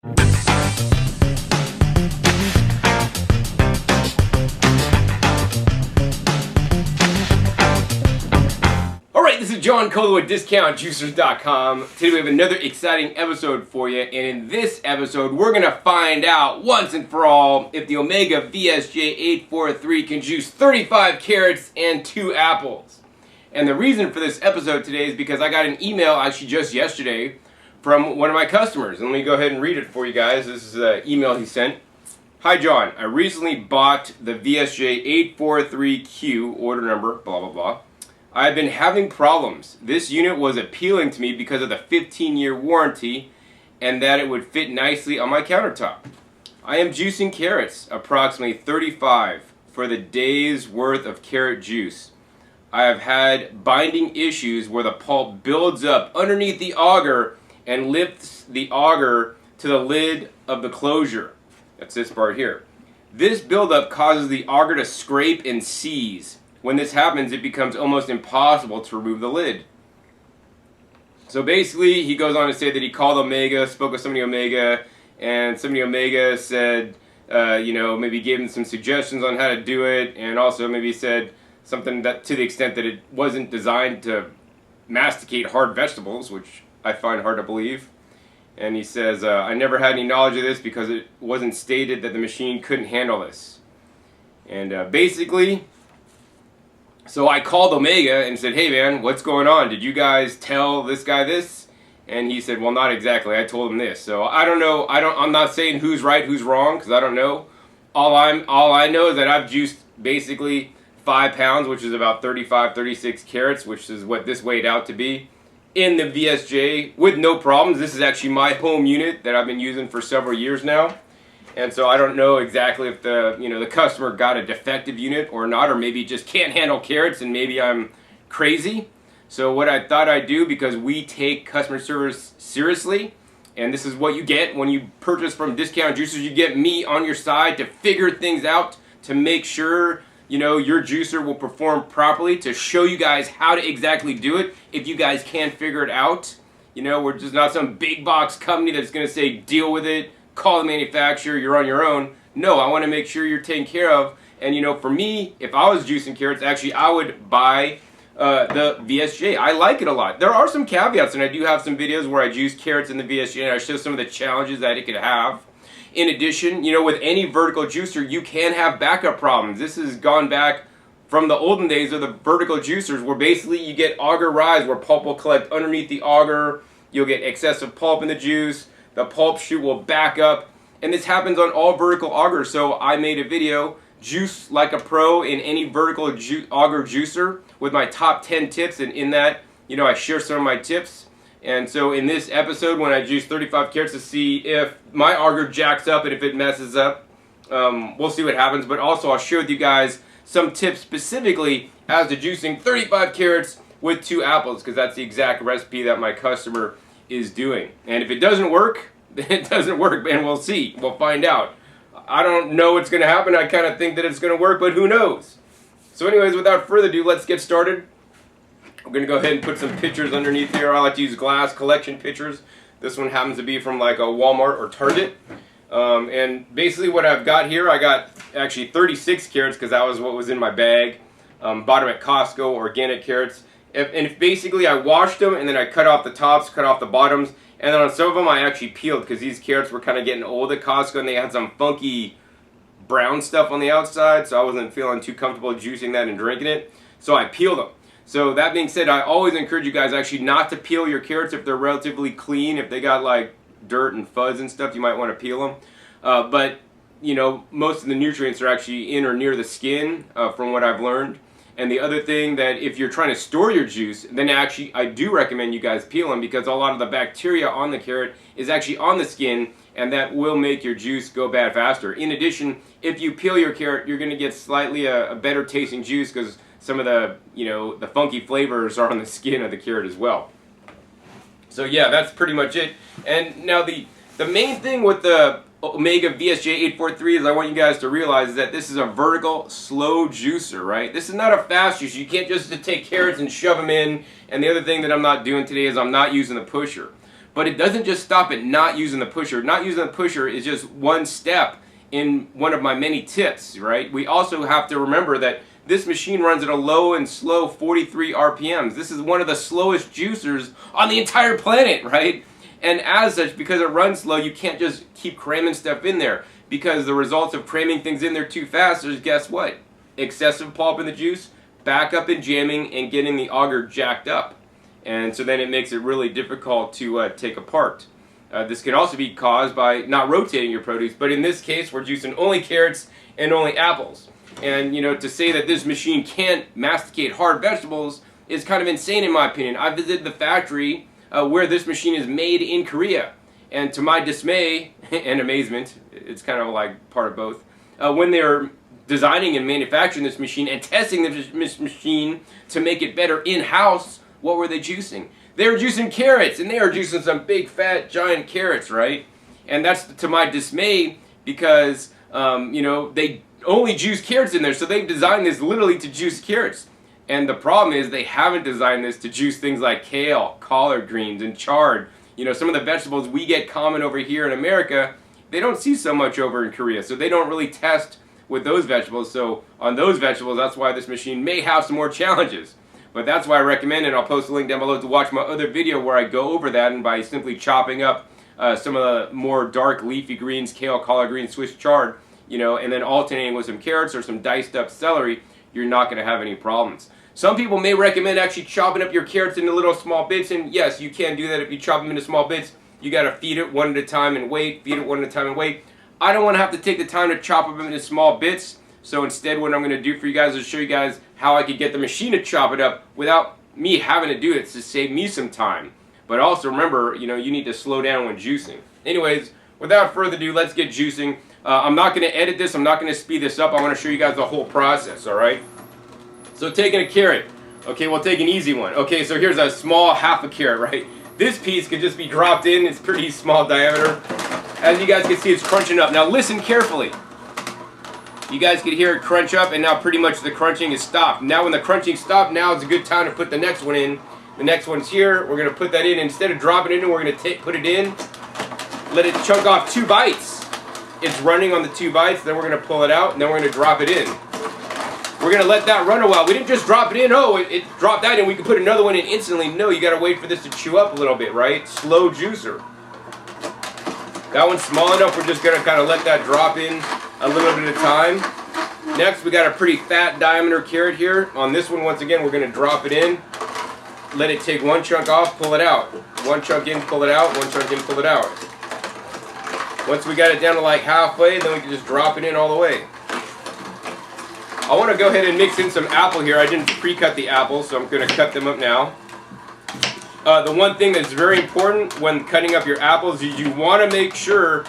Alright, this is John Colo with DiscountJuicers.com. Today we have another exciting episode for you, and in this episode we're going to find out once and for all if the Omega VSJ843 can juice 35 carrots and 2 apples. And the reason for this episode today is because I got an email actually just yesterday from one of my customers. And let me go ahead and read it for you guys. This is an email he sent. Hi John, I recently bought the VSJ843Q, order number, blah blah blah. I've been having problems. This unit was appealing to me because of the 15-year warranty and that it would fit nicely on my countertop. I am juicing carrots, approximately 35 for the day's worth of carrot juice. I have had binding issues where the pulp builds up underneath the auger and lifts the auger to the lid of the closure. That's this part here. This buildup causes the auger to scrape and seize. When this happens, it becomes almost impossible to remove the lid. So basically, he goes on to say that he called Omega, spoke with somebody Omega, and somebody Omega said, maybe gave him some suggestions on how to do it, and also maybe said something that to the extent that it wasn't designed to masticate hard vegetables, which I find hard to believe. And he says, I never had any knowledge of this because it wasn't stated that the machine couldn't handle this. And basically, so I called Omega and said, hey man, what's going on? Did you guys tell this guy this? And he said, well, not exactly. I told him this. So I don't know. I'm not saying who's right, who's wrong, because I don't know. All I know is that I've juiced basically 5 pounds, which is about 35, 36 carrots, which is what this weighed out to be, in the VSJ with no problems. This is actually my home unit that I've been using for several years now. And so I don't know exactly if the customer got a defective unit or not, or maybe just can't handle carrots and maybe I'm crazy. So what I thought I'd do, because we take customer service seriously, and this is what you get when you purchase from Discount Juicers, you get me on your side to figure things out, to make sure your juicer will perform properly, to show you guys how to exactly do it if you guys can't figure it out. We're just not some big box company that's going to say deal with it, call the manufacturer, you're on your own. No, I want to make sure you're taken care of. And for me, if I was juicing carrots, actually I would buy the VSJ. I like it a lot. There are some caveats, and I do have some videos where I juice carrots in the VSJ and I show some of the challenges that it could have. In addition, with any vertical juicer, you can have backup problems. This has gone back from the olden days of the vertical juicers, where basically you get auger rise, where pulp will collect underneath the auger. You'll get excessive pulp in the juice. The pulp chute will back up, and this happens on all vertical augers. So I made a video, Juice Like a Pro in Any Vertical Auger Juicer, with my top 10 tips, and in that, I share some of my tips. And so in this episode, when I juice 35 carrots to see if my auger jacks up and if it messes up, we'll see what happens. But also I'll share with you guys some tips specifically as to juicing 35 carrots with 2 apples, because that's the exact recipe that my customer is doing. And if it doesn't work, it doesn't work, and we'll see. We'll find out. I don't know what's going to happen. I kind of think that it's going to work, but who knows? So anyways, without further ado, let's get started. I'm going to go ahead and put some pictures underneath here. I like to use glass collection pictures. This one happens to be from like a Walmart or Target. And basically what I've got here, I got actually 36 carrots because that was what was in my bag. Bought them at Costco, organic carrots. And basically I washed them and then I cut off the tops, cut off the bottoms. And then on some of them I actually peeled, because these carrots were kind of getting old at Costco and they had some funky brown stuff on the outside. So I wasn't feeling too comfortable juicing that and drinking it. So I peeled them. So that being said, I always encourage you guys actually not to peel your carrots if they're relatively clean. If they got like dirt and fuzz and stuff, you might want to peel them. But most of the nutrients are actually in or near the skin, from what I've learned. And the other thing, that if you're trying to store your juice, then actually I do recommend you guys peel them, because a lot of the bacteria on the carrot is actually on the skin, and that will make your juice go bad faster. In addition, if you peel your carrot, you're going to get slightly a better tasting juice, because some of the the funky flavors are on the skin of the carrot as well. So yeah, that's pretty much it. And now the main thing with the Omega VSJ843 is I want you guys to realize that this is a vertical slow juicer, right? This is not a fast juicer. You can't just take carrots and shove them in. And the other thing that I'm not doing today is I'm not using the pusher. But it doesn't just stop at not using the pusher. Not using the pusher is just one step in one of my many tips, right? We also have to remember that this machine runs at a low and slow 43 RPMs. This is one of the slowest juicers on the entire planet, right? And as such, because it runs slow, you can't just keep cramming stuff in there, because the results of cramming things in there too fast is, guess what? Excessive pulp in the juice, backup and jamming, and getting the auger jacked up. And so then it makes it really difficult to take apart. This can also be caused by not rotating your produce, but in this case we're juicing only carrots and only apples. And to say that this machine can't masticate hard vegetables is kind of insane in my opinion. I visited the factory where this machine is made in Korea, and to my dismay and amazement, it's kind of like part of both, when they are designing and manufacturing this machine and testing this machine to make it better in-house, what were they juicing? They were juicing carrots, and they are juicing some big fat giant carrots, right? And that's to my dismay, because they only juice carrots in there, so they've designed this literally to juice carrots. And the problem is they haven't designed this to juice things like kale, collard greens, and chard. Some of the vegetables we get common over here in America, they don't see so much over in Korea, so they don't really test with those vegetables. So on those vegetables, that's why this machine may have some more challenges. But that's why I recommend, and I'll post a link down below to watch my other video where I go over that, and by simply chopping up some of the more dark leafy greens, kale, collard greens, Swiss chard, and then alternating with some carrots or some diced up celery, you're not going to have any problems. Some people may recommend actually chopping up your carrots into little small bits, and yes, you can do that if you chop them into small bits. You got to feed it one at a time and wait, feed it one at a time and wait. I don't want to have to take the time to chop them into small bits, so instead what I'm going to do for you guys is show you guys how I could get the machine to chop it up without me having to do it, to save me some time. But also remember, you need to slow down when juicing. Anyways, without further ado, let's get juicing. I'm not going to edit this, I'm not going to speed this up, I want to show you guys the whole process, alright? So taking a carrot, okay, we'll take an easy one. Okay, so here's a small half a carrot, right? This piece could just be dropped in, it's pretty small diameter. As you guys can see, it's crunching up. Now listen carefully. You guys can hear it crunch up, and now pretty much the crunching is stopped. Now when the crunching stopped, now it's a good time to put the next one in. The next one's here. We're going to put that in. Instead of dropping it in, we're going to put it in. Let it chunk off 2 bites. It's running on the 2 bites. Then we're going to pull it out, and then we're going to drop it in. We're going to let that run a while. We didn't just drop it in. Oh, it dropped that in. We can put another one in instantly. No, you got to wait for this to chew up a little bit, right? Slow juicer. That one's small enough. We're just going to kind of let that drop in a little bit at a time. Next, we got a pretty fat diameter carrot here. On this one, once again, we're going to drop it in. Let it take 1 chunk off, pull it out. 1 chunk in, pull it out. 1 chunk in, pull it out. Once we got it down to like halfway, then we can just drop it in all the way. I want to go ahead and mix in some apple here. I didn't pre-cut the apples, so I'm going to cut them up now. The one thing that's very important when cutting up your apples is you want to make sure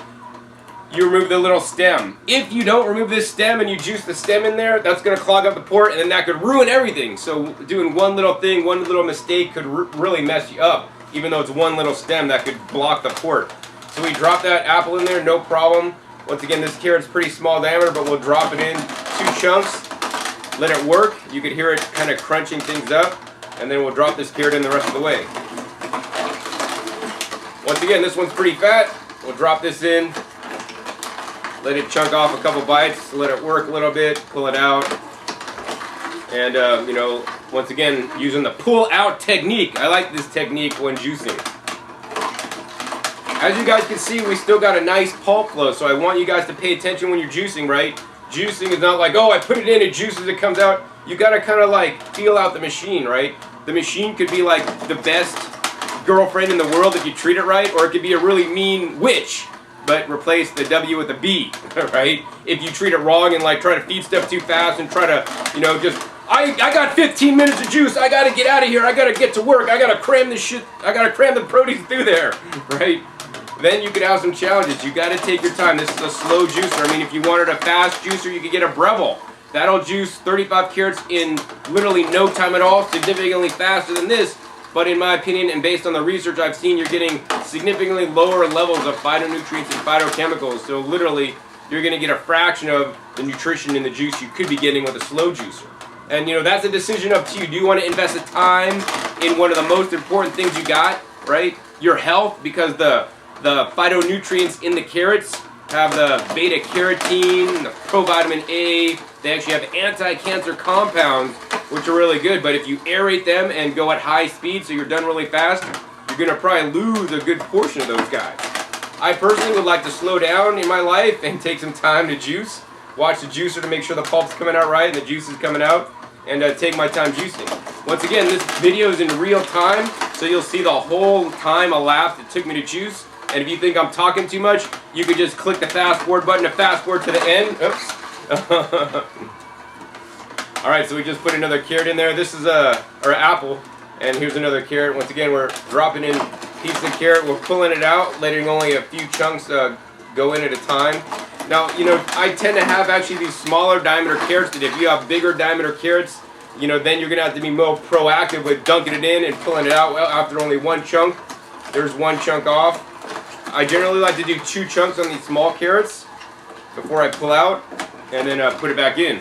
you remove the little stem. If you don't remove this stem and you juice the stem in there, that's going to clog up the port, and then that could ruin everything. So doing one little thing, one little mistake could really mess you up. Even though it's one little stem, that could block the port. So we drop that apple in there, no problem. Once again, this carrot's pretty small diameter, but we'll drop it in 2 chunks. Let it work. You could hear it kind of crunching things up. And then we'll drop this carrot in the rest of the way. Once again, this one's pretty fat. We'll drop this in. Let it chunk off a couple bites. Let it work a little bit. Pull it out. And, once again, using the pull-out technique. I like this technique when juicing. As you guys can see, we still got a nice pulp flow, so I want you guys to pay attention when you're juicing, right? Juicing is not like, oh, I put it in, it juices, it comes out. You gotta kind of like feel out the machine, right? The machine could be like the best girlfriend in the world if you treat it right, or it could be a really mean witch, but replace the W with a B, right? If you treat it wrong and like try to feed stuff too fast and try to, just, I got 15 minutes of juice, I gotta get out of here, I gotta get to work, I gotta cram this shit, I gotta cram the produce through there, right? Then you could have some challenges. You got to take your time. This is a slow juicer. I mean, if you wanted a fast juicer, you could get a Breville. That'll juice 35 carrots in literally no time at all, significantly faster than this. But in my opinion, and based on the research I've seen, you're getting significantly lower levels of phytonutrients and phytochemicals. So literally, you're going to get a fraction of the nutrition in the juice you could be getting with a slow juicer. And that's a decision up to you. Do you want to invest the time in one of the most important things you got, right? your health, because the phytonutrients in the carrots have the beta carotene, the provitamin A. They actually have anti-cancer compounds, which are really good. But if you aerate them and go at high speed, so you're done really fast, you're gonna probably lose a good portion of those guys. I personally would like to slow down in my life and take some time to juice. Watch the juicer to make sure the pulp's coming out right and the juice is coming out, and take my time juicing. Once again, this video is in real time, so you'll see the whole time elapsed it took me to juice. And if you think I'm talking too much, you could just click the fast forward button to fast forward to the end. Oops. Alright, so we just put another carrot in there. This is our apple, and here's another carrot. Once again, we're dropping in pieces of carrot. We're pulling it out, letting only a few chunks go in at a time. Now, you know, I tend to have actually these smaller diameter carrots that if you have bigger diameter carrots, you know, then you're going to have to be more proactive with dunking it in and pulling it out. Well, after only one chunk, there's one chunk off. I generally like to do 2 chunks on these small carrots before I pull out, and then put it back in.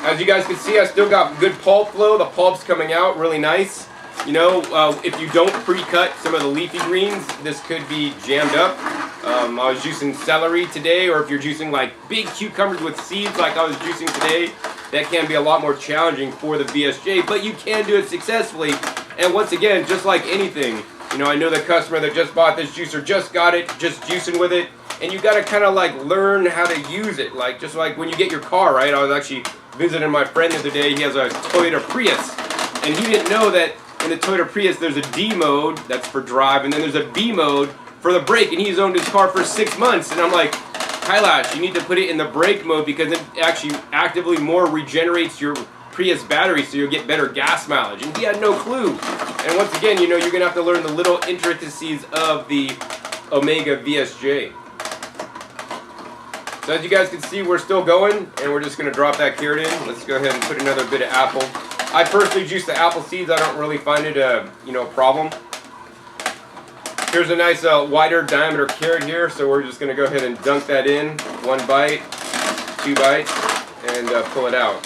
As you guys can see, I still got good pulp flow. The pulp's coming out really nice. You know, if you don't pre-cut some of the leafy greens, this could be jammed up. I was juicing celery today, or if you're juicing like big cucumbers with seeds like I was juicing today, that can be a lot more challenging for the VSJ, but you can do it successfully. And once again, just like anything, you know, I know the customer that just bought this juicer, just got it, just juicing with it, and you gotta kind of like learn how to use it. Like, just like when you get your car, right? I was actually visiting my friend the other day. He has a Toyota Prius, and he didn't know that in the Toyota Prius there's a D mode, that's for drive, and then there's a B mode for the brake, and he's owned his car for 6 months, and I'm like, Kailash, you need to put it in the brake mode because it actually actively more regenerates your Prius battery, so you'll get better gas mileage. And he had no clue. And once again, you know, you're gonna have to learn the little intricacies of the Omega VSJ. So as you guys can see, we're still going, and we're just gonna drop that carrot in. Let's go ahead and put another bit of apple. I personally juice the apple seeds. I don't really find it a problem. Here's a nice wider diameter carrot here, so we're just gonna go ahead and dunk that in. 1 bite, 2 bites, and pull it out.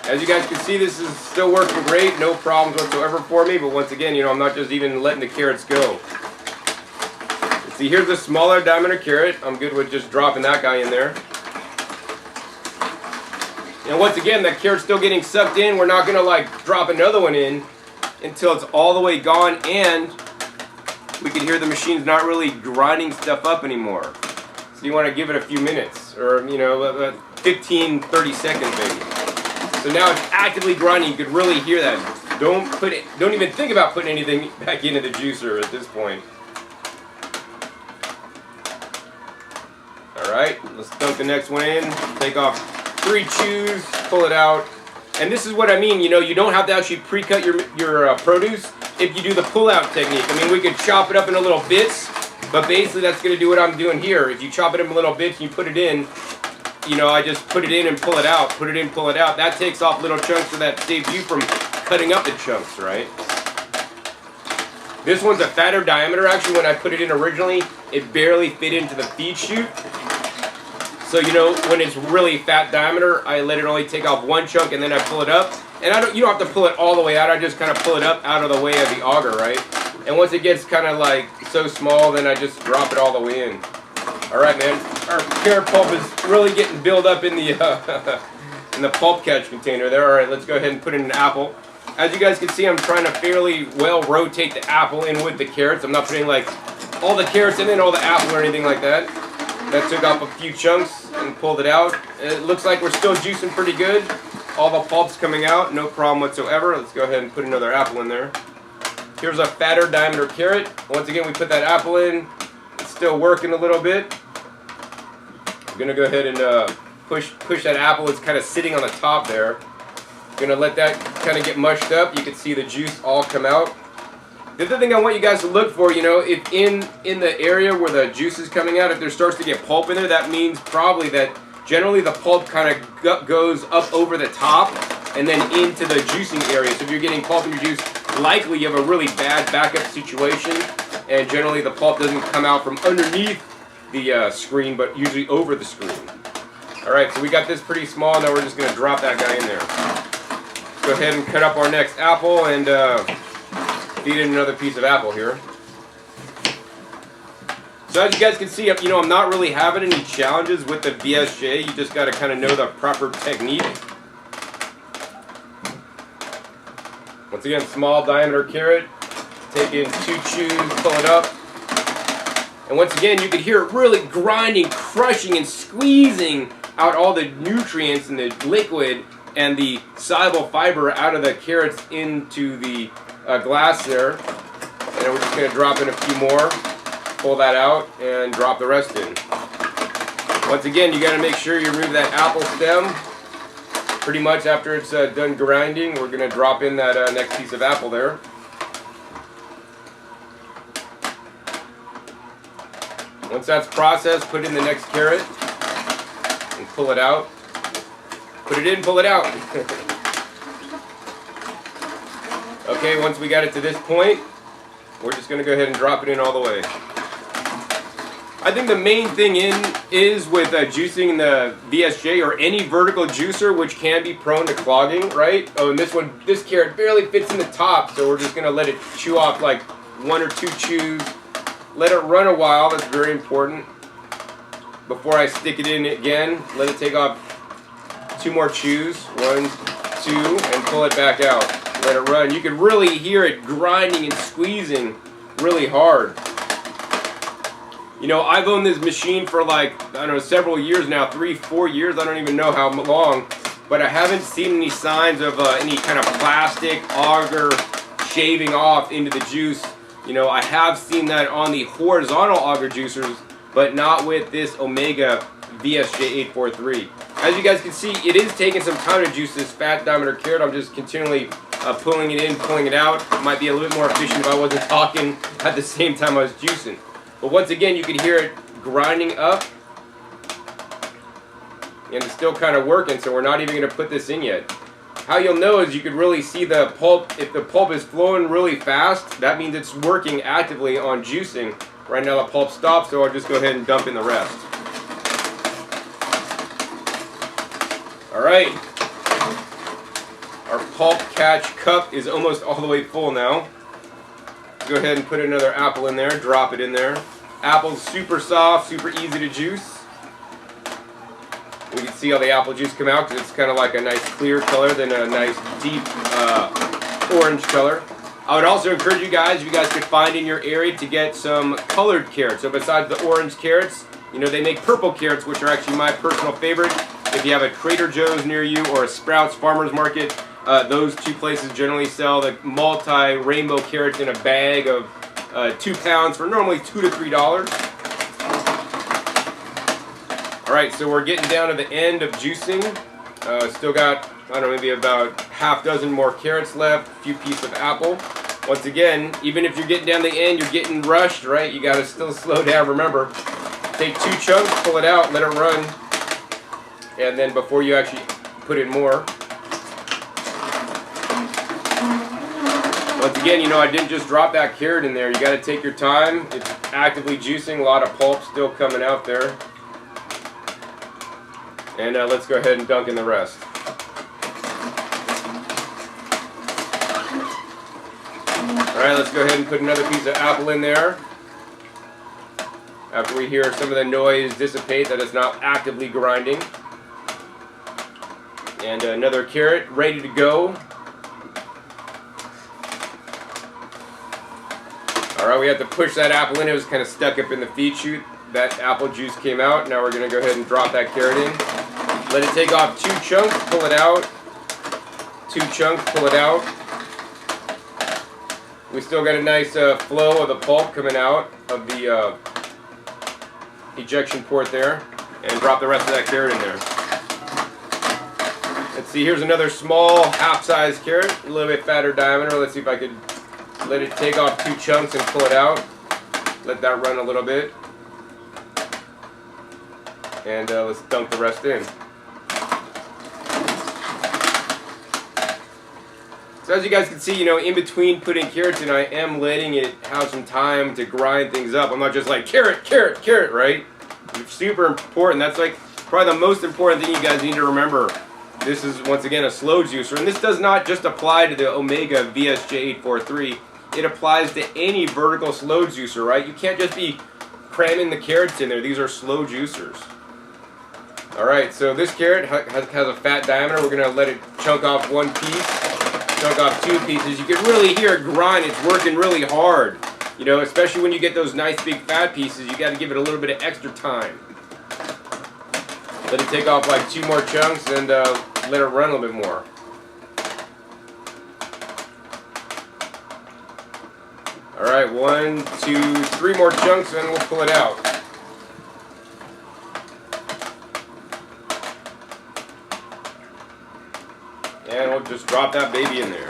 As you guys can see, this is still working great, no problems whatsoever for me, but once again, you know, I'm not just even letting the carrots go. See, here's a smaller diameter carrot. I'm good with just dropping that guy in there. And once again, that carrot's still getting sucked in. We're not gonna like drop another one in until it's all the way gone, and we can hear the machine's not really grinding stuff up anymore. So you want to give it a few minutes, or 15, 30 seconds maybe. So now it's actively grinding. You could really hear that. Don't even think about putting anything back into the juicer at this point. Alright, let's dunk the next one in. Take off 3 chews, pull it out. And this is what I mean, you know, you don't have to actually pre-cut your produce if you do the pull-out technique. I mean, we could chop it up into little bits, but basically that's going to do what I'm doing here. If you chop it in little bits and you put it in, you know, I just put it in and pull it out, put it in, pull it out. That takes off little chunks, so that saves you from cutting up the chunks, right? This one's a fatter diameter. Actually, when I put it in originally, it barely fit into the feed chute. So, you know, when it's really fat diameter, I let it only take off 1 chunk and then I pull it up. And you don't have to pull it all the way out. I just kind of pull it up out of the way of the auger, right? And once it gets kind of like so small, then I just drop it all the way in. All right, man. Our carrot pulp is really getting built up in the in the pulp catch container there. All right, let's go ahead and put in an apple. As you guys can see, I'm trying to fairly well rotate the apple in with the carrots. I'm not putting like all the carrots in and all the apple or anything like that. That took off a few chunks and pulled it out. It looks like we're still juicing pretty good. All the pulp's coming out, no problem whatsoever. Let's go ahead and put another apple in there. Here's a fatter diameter carrot. Once again, we put that apple in. It's still working a little bit. I'm gonna go ahead and push that apple. It's kind of sitting on the top there. Gonna let that kind of get mushed up. You can see the juice all come out. The other thing I want you guys to look for, you know, if in the area where the juice is coming out, if there starts to get pulp in there, that means probably that generally the pulp kind of goes up over the top and then into the juicing area. So if you're getting pulp in your juice, likely you have a really bad backup situation, and generally the pulp doesn't come out from underneath the screen, but usually over the screen. Alright, so we got this pretty small. Now we're just going to drop that guy in there. go ahead and cut up our next apple and feed in another piece of apple here. So as you guys can see, I'm not really having any challenges with the VSJ. You just got to kind of know the proper technique. Once again, small diameter carrot. Take in 2 chews, pull it up. And once again, you can hear it really grinding, crushing, and squeezing out all the nutrients and the liquid and the soluble fiber out of the carrots into the glass there. And then we're just going to drop in a few more. Pull that out and drop the rest in. Once again, you got to make sure you remove that apple stem. Pretty much after it's done grinding, we're going to drop in that next piece of apple there. Once that's processed, put in the next carrot and pull it out. Put it in, pull it out. Okay, once we got it to this point, we're just going to go ahead and drop it in all the way. I think the main thing is with juicing the VSJ or any vertical juicer, which can be prone to clogging, right? Oh, and this carrot barely fits in the top, so we're just going to let it chew off like 1 or 2 chews. Let it run a while, that's very important. Before I stick it in again, let it take off 2 more chews, 1, 2, and pull it back out. Let it run. You can really hear it grinding and squeezing really hard. I've owned this machine for like, I don't know, several years now, 3, 4 years, I don't even know how long, but I haven't seen any signs of any kind of plastic auger shaving off into the juice. I have seen that on the horizontal auger juicers, but not with this Omega VSJ843. As you guys can see, it is taking some time to juice this fat diameter carrot. I'm just continually pulling it in, pulling it out. It might be a little bit more efficient if I wasn't talking at the same time I was juicing. But once again, you can hear it grinding up. And it's still kind of working, so we're not even going to put this in yet. How you'll know is you can really see the pulp. If the pulp is flowing really fast, that means it's working actively on juicing. Right now the pulp stopped, so I'll just go ahead and dump in the rest. Alright. Our pulp catch cup is almost all the way full now. Go ahead and put another apple in there, drop it in there. Apple's super soft, super easy to juice. We can see how the apple juice come out because it's kind of like a nice clear color than a nice deep orange color. I would also encourage you guys, if you guys could find in your area, to get some colored carrots. So besides the orange carrots, they make purple carrots, which are actually my personal favorite. If you have a Trader Joe's near you or a Sprouts Farmers Market, those 2 places generally sell the multi-rainbow carrots in a bag of 2 pounds for normally $2 to $3. Alright, so we're getting down to the end of juicing. Still got, I don't know, maybe about half dozen more carrots left, a few pieces of apple. Once again, even if you're getting down the end, you're getting rushed, right? You gotta still slow down. Remember, take 2 chunks, pull it out, let it run. And then before you actually put in more. Once again, I didn't just drop that carrot in there. You got to take your time. It's actively juicing. A lot of pulp still coming out there. And let's go ahead and dunk in the rest. Alright, let's go ahead and put another piece of apple in there. After we hear some of the noise dissipate that it's not actively grinding. And another carrot ready to go. Alright, we have to push that apple in. It was kind of stuck up in the feed chute. That apple juice came out. Now we're going to go ahead and drop that carrot in. Let it take off 2 chunks, pull it out. 2 chunks, pull it out. We still got a nice flow of the pulp coming out of the ejection port there. And drop the rest of that carrot in there. Let's see, here's another small half-size carrot, a little bit fatter diameter. Let's see if I could let it take off 2 chunks and pull it out. Let that run a little bit. And let's dunk the rest in. So as you guys can see, in between putting carrots in, I am letting it have some time to grind things up. I'm not just like, carrot, carrot, carrot, right? It's super important. That's like probably the most important thing you guys need to remember This is, once again, a slow juicer, and this does not just apply to the Omega VSJ843. It applies to any vertical slow juicer, right? You can't just be cramming the carrots in there. These are slow juicers. Alright, so this carrot has a fat diameter. We're going to let it chunk off one piece, chunk off two pieces. You can really hear it grind. It's working really hard. You know, especially when you get those nice big fat pieces, you got to give it a little bit of extra time. Let it take off like 2 more chunks and let it run a little bit more. Alright, 1, 2, 3 more chunks and we'll pull it out. And we'll just drop that baby in there.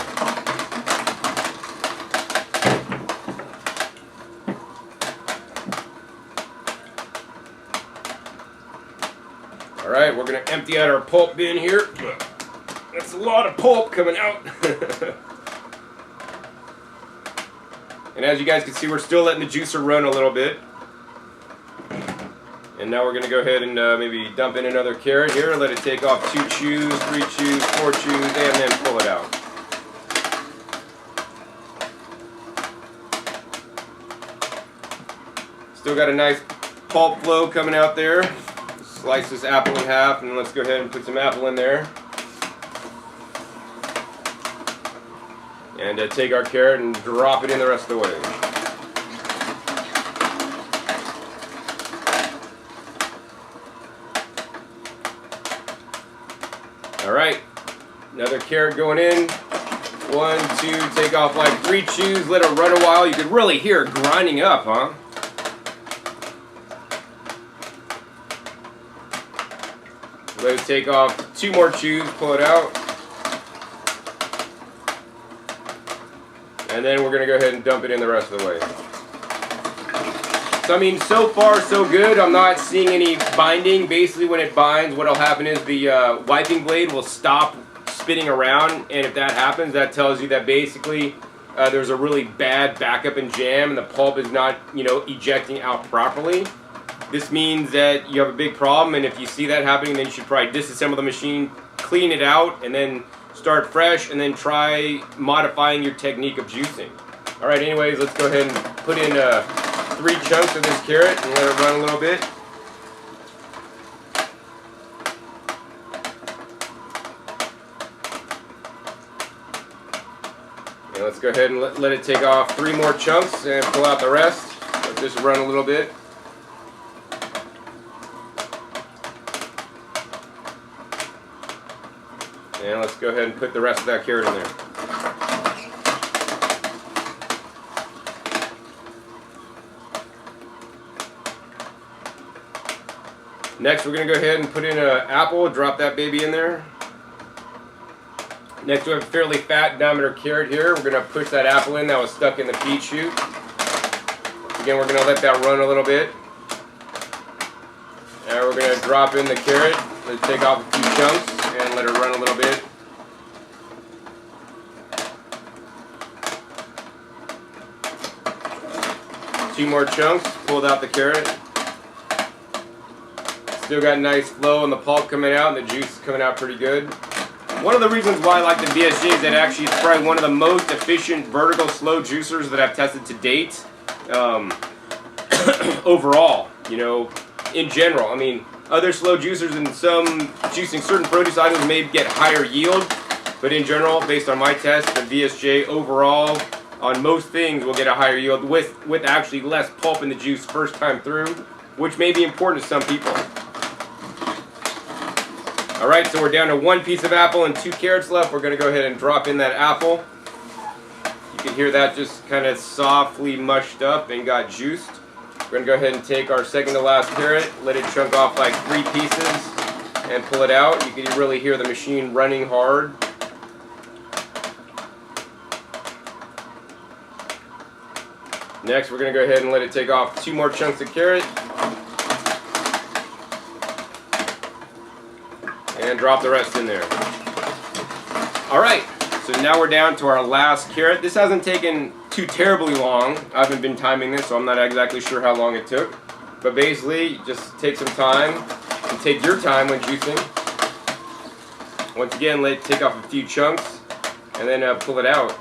Alright, we're going to empty out our pulp bin here. That's a lot of pulp coming out. And as you guys can see, we're still letting the juicer run a little bit. And now we're going to go ahead and maybe dump in another carrot here. Let it take off 2 chews, 3 chews, 4 chews, and then pull it out. Still got a nice pulp flow coming out there. Slice this apple in half, and let's go ahead and put some apple in there. And take our carrot and drop it in the rest of the way. Alright, another carrot going in. 1, 2, take off like 3 chews, let it run a while. You can really hear it grinding up, huh? Let it take off 2 more chews, pull it out. And then we're going to go ahead and dump it in the rest of the way. So I mean, so far so good. I'm not seeing any binding. Basically when it binds, what will happen is the wiping blade will stop spinning around, and if that happens, that tells you that basically there's a really bad backup and jam and the pulp is not, you know, ejecting out properly. This means that you have a big problem, and if you see that happening, then you should probably disassemble the machine, clean it out, and then start fresh, and then try modifying your technique of juicing. Alright, anyways, let's go ahead and put in 3 chunks of this carrot and let it run a little bit. And let's go ahead and let it take off 3 more chunks and pull out the rest. Let this run a little bit. And let's go ahead and put the rest of that carrot in there. Next, we're going to go ahead and put in an apple, drop that baby in there. Next, we have a fairly fat diameter carrot here. We're going to push that apple in that was stuck in the feed chute. Again, we're going to let that run a little bit. And we're going to drop in the carrot, let it take off a few chunks, and let it run a little bit. Two more chunks, pulled out the carrot. Still got a nice flow and the pulp coming out, and the juice is coming out pretty good. One of the reasons why I like the VSJ is that actually it's probably one of the most efficient vertical slow juicers that I've tested to date. Overall, you know, in general. I mean, other slow juicers and some juicing certain produce items may get higher yield, but in general, based on my test, the VSJ overall on most things will get a higher yield with actually less pulp in the juice first time through, which may be important to some people. Alright, so we're down to 1 piece of apple and 2 carrots left. We're going to go ahead and drop in that apple. You can hear that just kind of softly mushed up and got juiced. We're going to go ahead and take our second to last carrot, let it chunk off like 3 pieces, and pull it out. You can really hear the machine running hard. Next, we're going to go ahead and let it take off 2 more chunks of carrot. And drop the rest in there. Alright, so now we're down to our last carrot. This hasn't taken too terribly long. I haven't been timing this, so I'm not exactly sure how long it took. But basically, just take some time and take your time when juicing. Once again, take off a few chunks and then pull it out.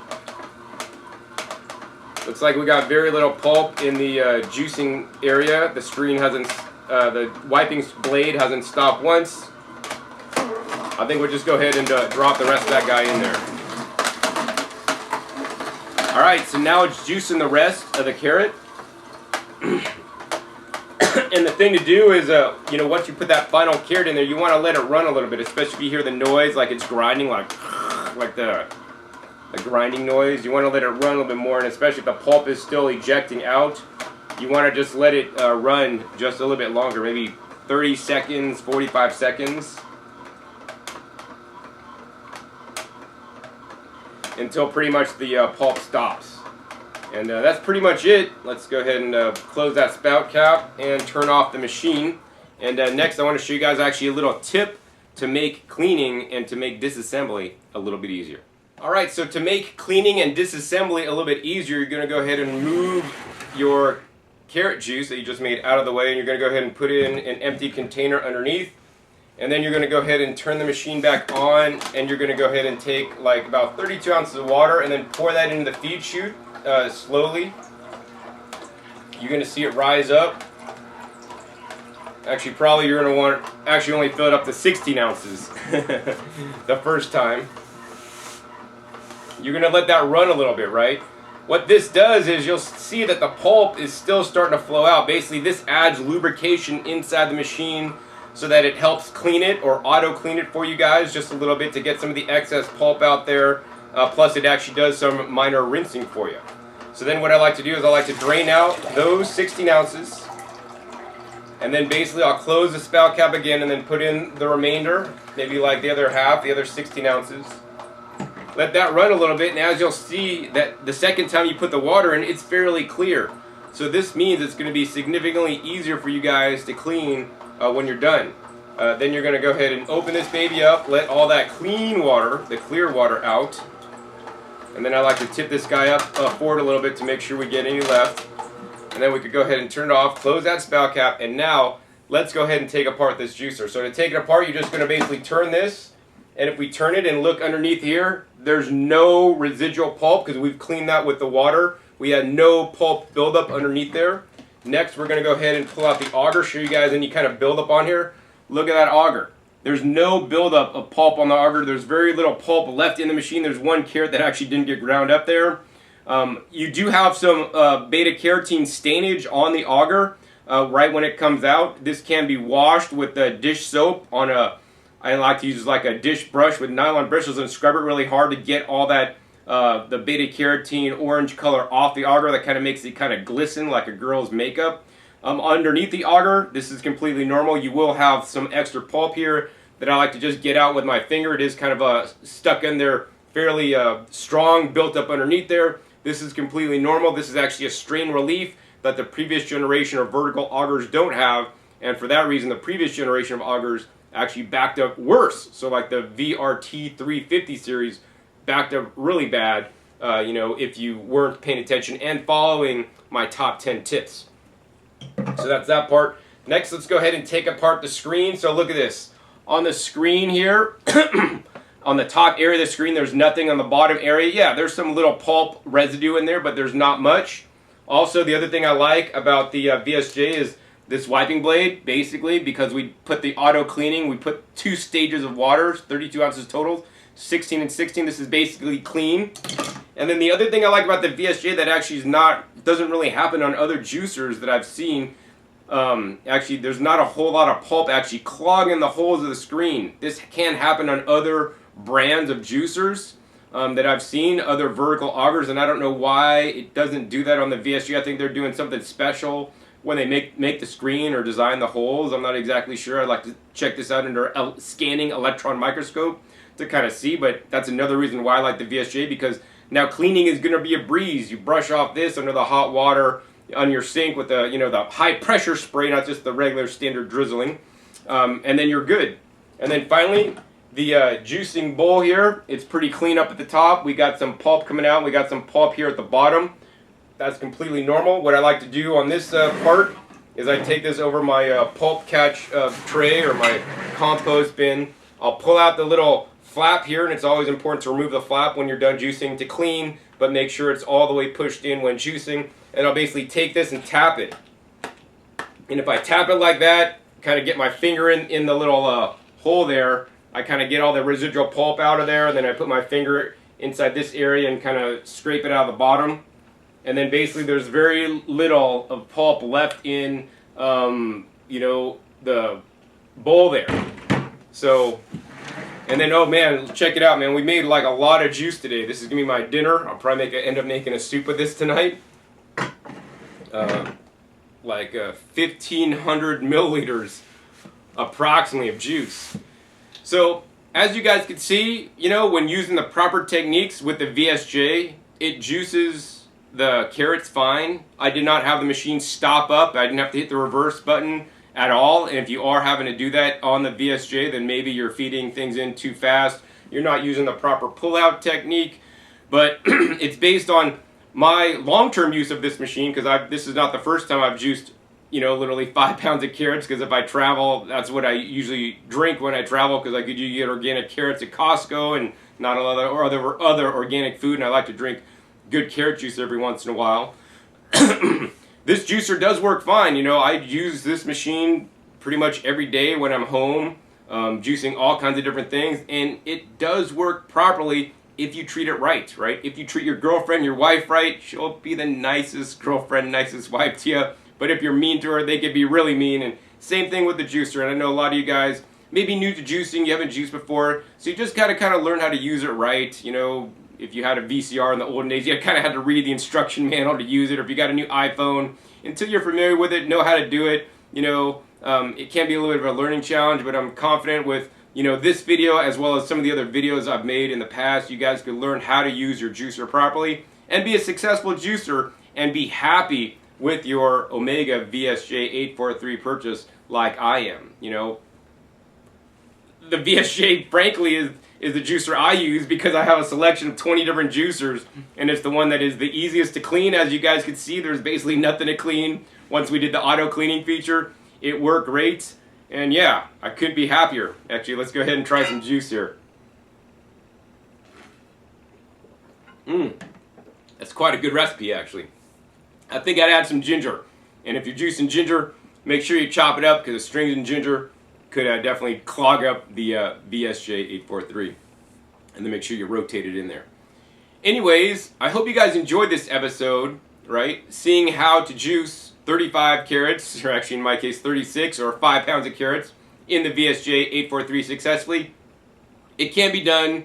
Looks like we got very little pulp in the juicing area. The screen hasn't, the wiping blade hasn't stopped once. I think we'll just go ahead and drop the rest of that guy in there. Alright, so now it's juicing the rest of the carrot. And the thing to do is, you know, once you put that final carrot in there, you want to let it run a little bit, especially if you hear the noise, like it's grinding, like the grinding noise. You want to let it run a little bit more, and especially if the pulp is still ejecting out, you want to just let it run just a little bit longer, maybe 30 seconds, 45 seconds, until pretty much the pulp stops. And that's pretty much it. Let's go ahead and close that spout cap and turn off the machine. And next I want to show you guys actually a little tip to make cleaning and to make disassembly a little bit easier. Alright, so to make cleaning and disassembly a little bit easier, you're going to go ahead and move your carrot juice that you just made out of the way, and you're going to go ahead and put it in an empty container underneath. And then you're going to go ahead and turn the machine back on, and you're going to go ahead and take like about 32 ounces of water and then pour that into the feed chute slowly. You're going to see it rise up. Actually, probably you're going to want to actually only fill it up to 16 ounces the first time. You're going to let that run a little bit, right? What this does is you'll see that the pulp is still starting to flow out. Basically, this adds lubrication inside the machine so that it helps clean it or auto clean it for you guys just a little bit to get some of the excess pulp out there. Plus it actually does some minor rinsing for you. So then what I like to do is I like to drain out those 16 ounces. And then basically I'll close the spout cap again and then put in the remainder, maybe like the other half, the other 16 ounces. Let that run a little bit, and as you'll see that the second time you put the water in, it's fairly clear. So this means it's going to be significantly easier for you guys to clean when you're done. Then you're going to go ahead and open this baby up, let all that clean water, the clear water, out. And then I like to tip this guy up forward a little bit to make sure we get any left. And then we could go ahead and turn it off, close that spout cap, and now let's go ahead and take apart this juicer. So to take it apart, you're just going to basically turn this, and if we turn it and look underneath here, there's no residual pulp because we've cleaned that with the water. We had no pulp buildup underneath there. Next, we're going to go ahead and pull out the auger, show you guys any kind of buildup on here. Look at that auger. There's no buildup of pulp on the auger. There's very little pulp left in the machine. There's one carrot that actually didn't get ground up there. You do have some beta-carotene stainage on the auger right when it comes out. This can be washed with dish soap on a, I like to use like a dish brush with nylon bristles and scrub it really hard to get all that the beta-carotene orange color off the auger. That kind of makes it kind of glisten like a girl's makeup. Underneath the auger, this is completely normal. You will have some extra pulp here that I like to just get out with my finger. It is kind of stuck in there fairly strong, built up underneath there. This is completely normal. This is actually a strain relief that the previous generation of vertical augers don't have, and for that reason the previous generation of augers actually backed up worse. So like the VRT 350 series backed up really bad, you know, if you weren't paying attention and following my top 10 tips. So that's that part. Next, let's go ahead and take apart the screen. So look at this. On the screen here, on the top area of the screen, there's nothing. On the bottom area, yeah, there's some little pulp residue in there, but there's not much. Also, the other thing I like about the VSJ is this wiping blade, basically, because we put the auto cleaning, we put 2 stages of water, 32 ounces total, 16 and 16. This is basically clean. And then the other thing I like about the VSJ that actually doesn't really happen on other juicers that I've seen, actually there's not a whole lot of pulp actually clogging the holes of the screen. This can happen on other brands of juicers that I've seen, other vertical augers, and I don't know why it doesn't do that on the VSJ. I think they're doing something special when they make the screen or design the holes. I'm not exactly sure. I'd like to check this out under a scanning electron microscope to kind of see, but that's another reason why I like the VSJ, because now cleaning is going to be a breeze. You brush off this under the hot water on your sink with the, you know, the high pressure spray, not just the regular standard drizzling, and then you're good. And then finally, the juicing bowl here, it's pretty clean up at the top. We got some pulp coming out. We got some pulp here at the bottom. That's completely normal. What I like to do on this part is I take this over my pulp catch tray or my compost bin. I'll pull out the little flap here, and it's always important to remove the flap when you're done juicing to clean, but make sure it's all the way pushed in when juicing. And I'll basically take this and tap it. And if I tap it like that, kind of get my finger in the little hole there, I kind of get all the residual pulp out of there, and then I put my finger inside this area and kind of scrape it out of the bottom. And then basically there's very little of pulp left in, you know, the bowl there. So, and then, oh man, check it out, man. We made like a lot of juice today. This is going to be my dinner. I'll probably end up making a soup with this tonight. Like 1,500 milliliters approximately of juice. So, as you guys can see, you know, when using the proper techniques with the VSJ, it juices the carrots fine. I did not have the machine stop up. I didn't have to hit the reverse button at all. And if you are having to do that on the VSJ, then maybe you're feeding things in too fast. You're not using the proper pull-out technique. But it's based on my long-term use of this machine, because this is not the first time I've juiced, you know, literally 5 pounds of carrots, because if I travel, that's what I usually drink when I travel, because I could get organic carrots at Costco and not a lot of other organic food, and I like to drink good carrot juice every once in a while. This juicer does work fine. You know, I use this machine pretty much every day when I'm home, juicing all kinds of different things, and it does work properly if you treat it right, right? If you treat your girlfriend, your wife right, she'll be the nicest girlfriend, nicest wife to you. But if you're mean to her, they could be really mean. And same thing with the juicer. And I know a lot of you guys may be new to juicing, you haven't juiced before, so you just gotta kind of learn how to use it right. You know, if you had a VCR in the olden days, you kind of had to read the instruction manual to use it. Or if you got a new iPhone, until you're familiar with it, know how to do it, you know, it can be a little bit of a learning challenge, but I'm confident with, you know, this video as well as some of the other videos I've made in the past, you guys could learn how to use your juicer properly and be a successful juicer and be happy with your Omega VSJ843 purchase like I am. You know, the VSJ, frankly, is the juicer I use because I have a selection of 20 different juicers, and it's the one that is the easiest to clean. As you guys can see, there's basically nothing to clean. Once we did the auto cleaning feature, it worked great. And yeah, I couldn't be happier. Actually, let's go ahead and try some juice here. That's quite a good recipe, actually. I think I'd add some ginger. And if you're juicing ginger, make sure you chop it up, because the strings in ginger could definitely clog up the VSJ843. And then make sure you rotate it in there. Anyways, I hope you guys enjoyed this episode, right? Seeing how to juice 35 carrots, or actually in my case 36 or 5 pounds of carrots in the VSJ843 successfully. It can be done,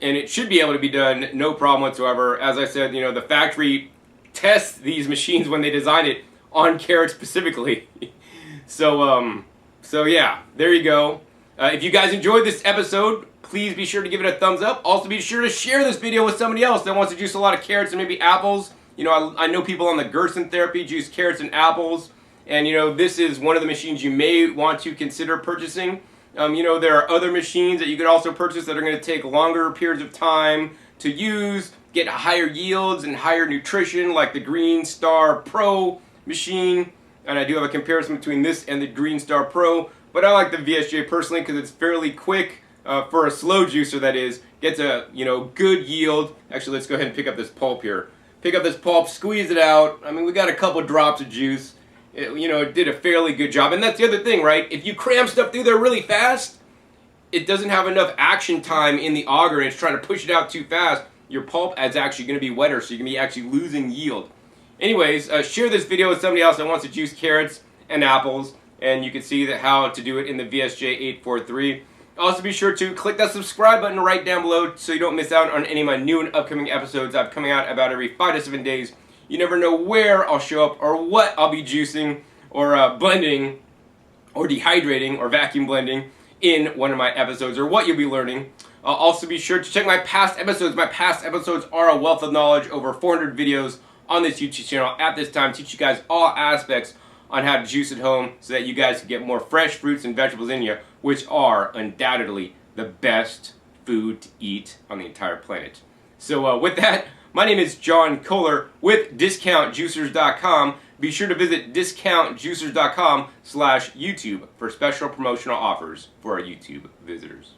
and it should be able to be done, no problem whatsoever. As I said, you know, the factory tests these machines when they design it on carrots specifically. So yeah, there you go. If you guys enjoyed this episode, please be sure to give it a thumbs up. Also be sure to share this video with somebody else that wants to juice a lot of carrots and maybe apples. You know, I know people on the Gerson therapy juice carrots and apples, and you know, this is one of the machines you may want to consider purchasing. You know, there are other machines that you could also purchase that are going to take longer periods of time to use, get higher yields and higher nutrition, like the Green Star Pro machine. And I do have a comparison between this and the Green Star Pro, but I like the VSJ personally because it's fairly quick for a slow juicer, that is. Gets a, you know, good yield. Actually, let's go ahead and pick up this pulp here. Pick up this pulp, squeeze it out. I mean, we got a couple drops of juice. You know, it did a fairly good job. And that's the other thing, right? If you cram stuff through there really fast, it doesn't have enough action time in the auger, and it's trying to push it out too fast. Your pulp is actually going to be wetter, so you're going to be actually losing yield. Anyways, share this video with somebody else that wants to juice carrots and apples, and you can see how to do it in the VSJ843. Also, be sure to click that subscribe button right down below so you don't miss out on any of my new and upcoming episodes. I'm coming out about every 5 to 7 days. You never know where I'll show up or what I'll be juicing or blending or dehydrating or vacuum blending in one of my episodes, or what you'll be learning. Also, be sure to check my past episodes. My past episodes are a wealth of knowledge. Over 400 videos on this YouTube channel at this time. Teach you guys all aspects on how to juice at home so that you guys can get more fresh fruits and vegetables in you, which are undoubtedly the best food to eat on the entire planet. So with that, my name is John Kohler with DiscountJuicers.com. Be sure to visit DiscountJuicers.com/YouTube for special promotional offers for our YouTube visitors.